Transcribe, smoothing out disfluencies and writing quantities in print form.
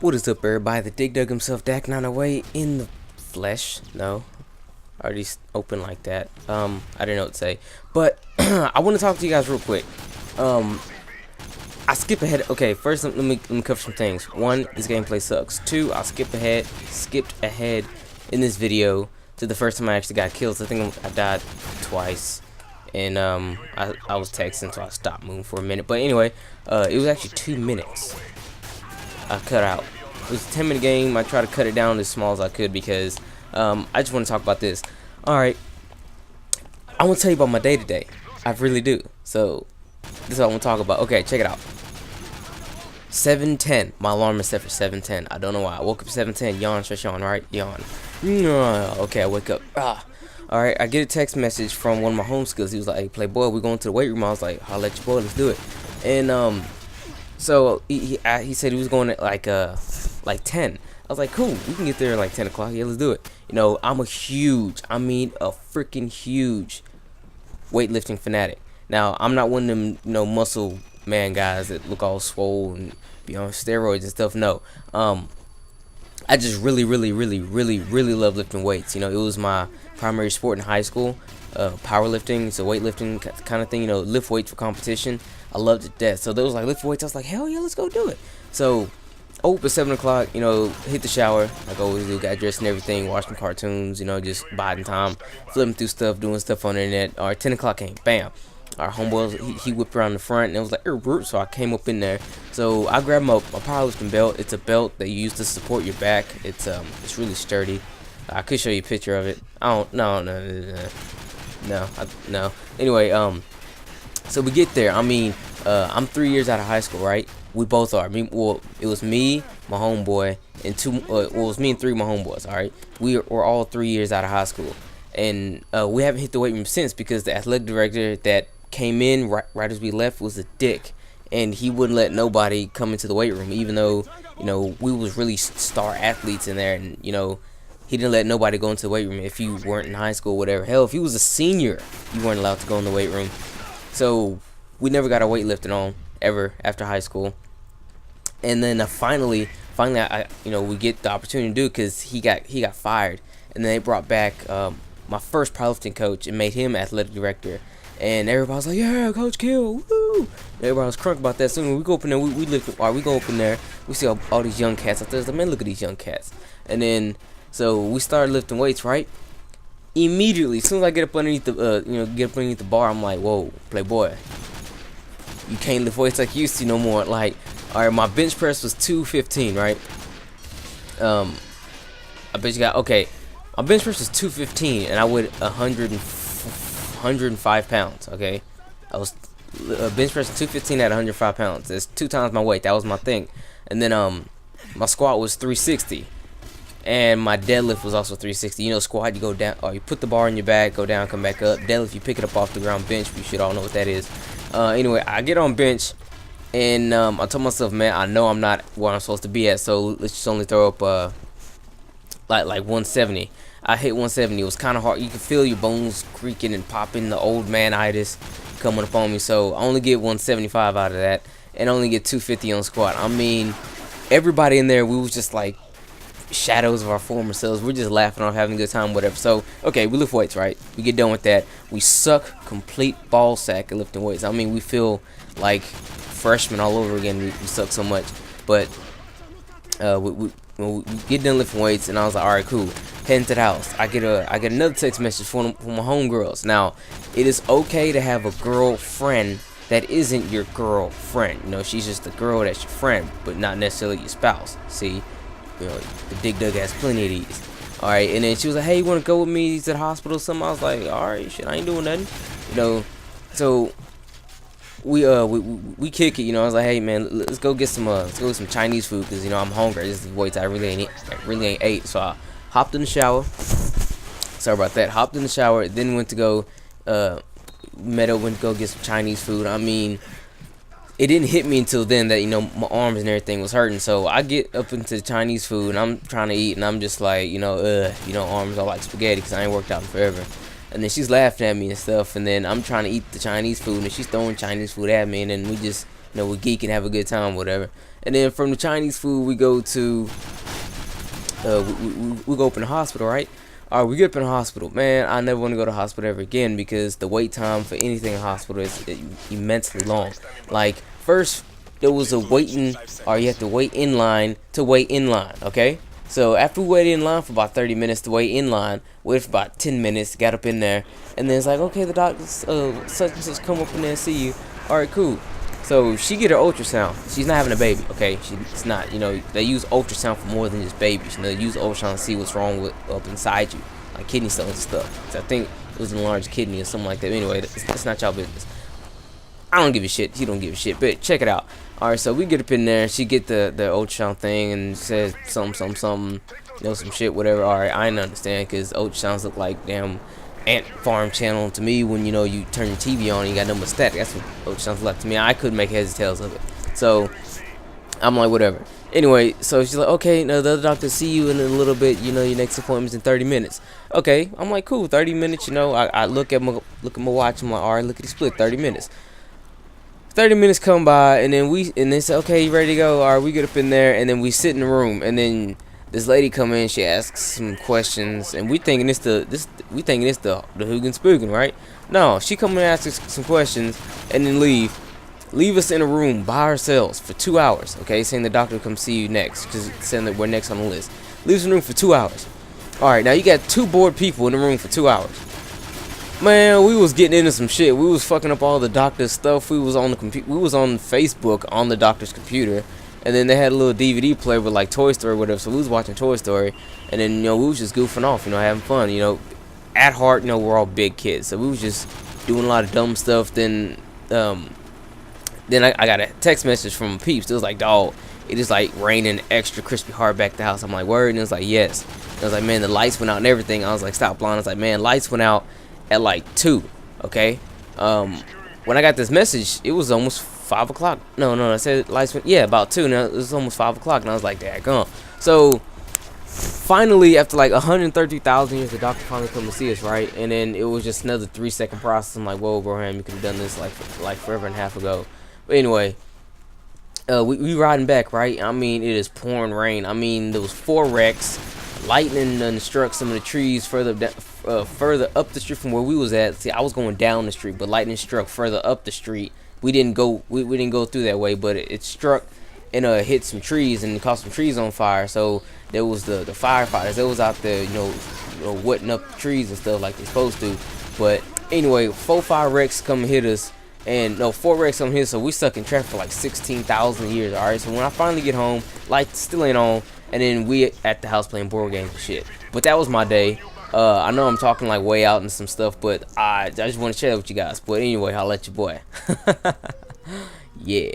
What is up, everybody? The Dig Dug himself, Dak, not away in the flesh. No, already open like that. I didn't know what to say, but I want to talk to you guys real quick. I skip ahead. Okay, first let me cover some things. One, this gameplay sucks. Two, I skipped ahead in this video to the first time I actually got killed. So I think I died twice, and I was texting, so I stopped moving for a minute. But anyway, it was actually 2 minutes. I cut out. It was a 10-minute game. I tried to cut it down as small as I could because I just want to talk about this. Alright, I want to tell you about my day today. I really do. So this is what I want to talk about. Okay, check it out. 7:10. My alarm is set for 7:10. I don't know why. I woke up at 7:10. Yawn, stretch yawn, right? Yawn. Okay, I wake up. Alright, I get a text message from one of my homeschoolers. He was like, "Hey, Playboy, we're going to the weight room." I was like, "I'll let you boy, let's do it." And so he said he was going at like 10. I was like, cool, we can get there at like 10 o'clock. Yeah, let's do it. You know, I'm a freaking huge weightlifting fanatic. Now, I'm not one of them, you know, muscle man guys that look all swole and be on steroids and stuff. No. I just really love lifting weights. You know, it was my primary sport in high school. Powerlifting, so weightlifting kind of thing, you know, lift weights for competition. I loved it to death. So those like lift weights, I was like, hell yeah, let's go do it. So open at 7 o'clock, you know, hit the shower like I always do, got dressed and everything, watching cartoons, you know, just biding time, flipping through stuff, doing stuff on the internet. All right, 10 o'clock came, bam. Our homeboy, he whipped around the front, and it was like, so I came up in there. So I grabbed my powerlifting belt. It's a belt that you use to support your back. It's really sturdy. I could show you a picture of it. I don't, no. Anyway, so we get there. I mean, I'm 3 years out of high school, right? We both are. Well, it was me, my homeboy, and it was me and three of my homeboys. All right, we're all 3 years out of high school, and we haven't hit the weight room since because the athletic director that came in right as we left was a dick, and he wouldn't let nobody come into the weight room, even though, you know, we was really star athletes in there, and you know, he didn't let nobody go into the weight room if you weren't in high school, whatever. Hell, if you was a senior, you weren't allowed to go in the weight room. So we never got our weightlifting on ever after high school. And then finally, I you know, we get the opportunity to do it because he got fired, and then they brought back my first powerlifting coach and made him athletic director. And everybody was like, "Yeah, Coach Kill, woo!" Everybody was crunk about that. So when we go up in there, we lift. We go up in there, we see all these young cats out there. It's like, man, look at these young cats. And then so we started lifting weights, right? Immediately, as soon as I get up underneath the bar, I'm like, "Whoa, Playboy, you can't lift weights like you used to no more." Like, all right, my bench press was 215, right? I bet you got okay. My bench press was 215, and I weighed 105 pounds. Okay, I was bench pressing 215 at 105 pounds. That's 2 times my weight. That was my thing. And then my squat was 360. And my deadlift was also 360. You know, squat, you go down, or you put the bar in your back, go down, come back up. Deadlift, you pick it up off the ground. Bench, we should all know what that is. Anyway, I get on bench, and I told myself, man, I know I'm not where I'm supposed to be at, so let's just only throw up like 170. I hit 170. It was kind of hard. You could feel your bones creaking and popping, the old man-itis coming up on me. So I only get 175 out of that, and only get 250 on squat. I mean, everybody in there, we was just like shadows of our former selves. We're just laughing off, having a good time, whatever. So okay, we lift weights, right? We get done with that. We suck complete ball sack at lifting weights. I mean, we feel like freshmen all over again. We suck so much. But we get done lifting weights, and I was like, all right, cool. Heading to the house. I get another text message from my homegirls. Now, it is okay to have a girlfriend that isn't your girlfriend. You know, she's just a girl that's your friend, but not necessarily your spouse. See, you know, the Dig Dug has plenty of these. All right, and then she was like, "Hey, you want to go with me to the hospital or something?" I was like, "All right, shit, I ain't doing nothing." You know, so we kick it. You know, I was like, "Hey, man, let's go get some Chinese food because, you know, I'm hungry. This is weights I really ain't ate." So I hopped in the shower. Sorry about that. Hopped in the shower. Then went to go went to go get some Chinese food. I mean, it didn't hit me until then that, you know, my arms and everything was hurting. So I get up into Chinese food, and I'm trying to eat, and I'm just like, arms are like spaghetti because I ain't worked out in forever. And then she's laughing at me and stuff, and then I'm trying to eat the Chinese food, and she's throwing Chinese food at me, and then we just You know, we geek and have a good time, whatever. And then from the Chinese food, we go to we go up in the hospital, right? All right, we get up in the hospital. Man, I never want to go to the hospital ever again because the wait time for anything in the hospital is immensely long. Like, first, there was a waiting, or you have to wait in line to wait in line, okay? So after we waited in line for about 30 minutes to wait in line, waited for about 10 minutes, got up in there, and then it's like, okay, the doctor's such and such come up in there and see you. All right, cool. So she get her ultrasound. She's not having a baby, okay? She's not. You know, they use ultrasound for more than just babies. You know, they use ultrasound to see what's wrong with up inside you, like kidney stones and stuff. So I think it was an enlarged kidney or something like that. Anyway, it's not y'all business. I don't give a shit. She don't give a shit. But check it out. All right, so we get up in there. She get the ultrasound thing and says something, you know, some shit, whatever. All right, I didn't understand because ultrasounds look like damn ant farm channel to me when, you know, you turn your TV on and you got no more static. That's what ultrasounds look like to me. I couldn't make heads or tails of it. So I'm like, whatever. Anyway, so she's like, okay, no, the other doctor see you in a little bit. You know, your next appointment's in 30 minutes. Okay, I'm like, cool, 30 minutes. You know, I look at my watch. I'm like, all right, look at the split, 30 minutes. 30 minutes come by, and then they say, okay, you ready to go? All right, we get up in there, and then we sit in the room, and then this lady come in, she asks some questions, and we thinking it's the Hugin Spookin, right? No, she come in and asks us some questions, and then leave us in a room by ourselves for 2 hours, okay, saying the doctor will come see you next, because saying that we're next on the list. Leaves in the room for 2 hours. All right, now you got 2 bored people in the room for 2 hours. Man, we was getting into some shit. We was fucking up all the doctor's stuff. We was on the we was on Facebook on the doctor's computer, and then they had a little DVD player with like Toy Story or whatever. So we was watching Toy Story, and then, you know, we was just goofing off, you know, having fun. You know, at heart, you know, we're all big kids, so we was just doing a lot of dumb stuff. Then I got a text message from Peeps. It was like, dog, it is like raining extra crispy hard back at the house. I'm like, word? And it was like, yes. And I was like, man, the lights went out and everything. I was like, stop lying. I was like, man, lights went out at like 2, okay? When I got this message, it was almost 5 o'clock. No, I said lights went, yeah, about 2. Now it was almost 5 o'clock, and I was like, daggone. So finally, after like 130,000 years, the doctor finally come to see us, right? And then it was just another 3-second process. I'm like, whoa, Broham, you could have done this like forever and a half ago. But anyway, we riding back, right? I mean, it is pouring rain. I mean, there was 4 wrecks. Lightning struck some of the trees further up the street from where we was at. See, I was going down the street, but lightning struck further up the street. We didn't go through that way, but it struck and hit some trees and caught some trees on fire. So there was the firefighters. They was out there, you know, wetting up the trees and stuff like they're supposed to. But anyway, 4-5 wrecks come hit us. And no, 4 wrecks come hit us, so we stuck in traffic for like 16,000 years. All right, so when I finally get home, lights still ain't on. And then we at the house playing board games and shit. But that was my day. I know I'm talking like way out and some stuff, but I just want to share that with you guys. But anyway, I'll let you boy. Yeah.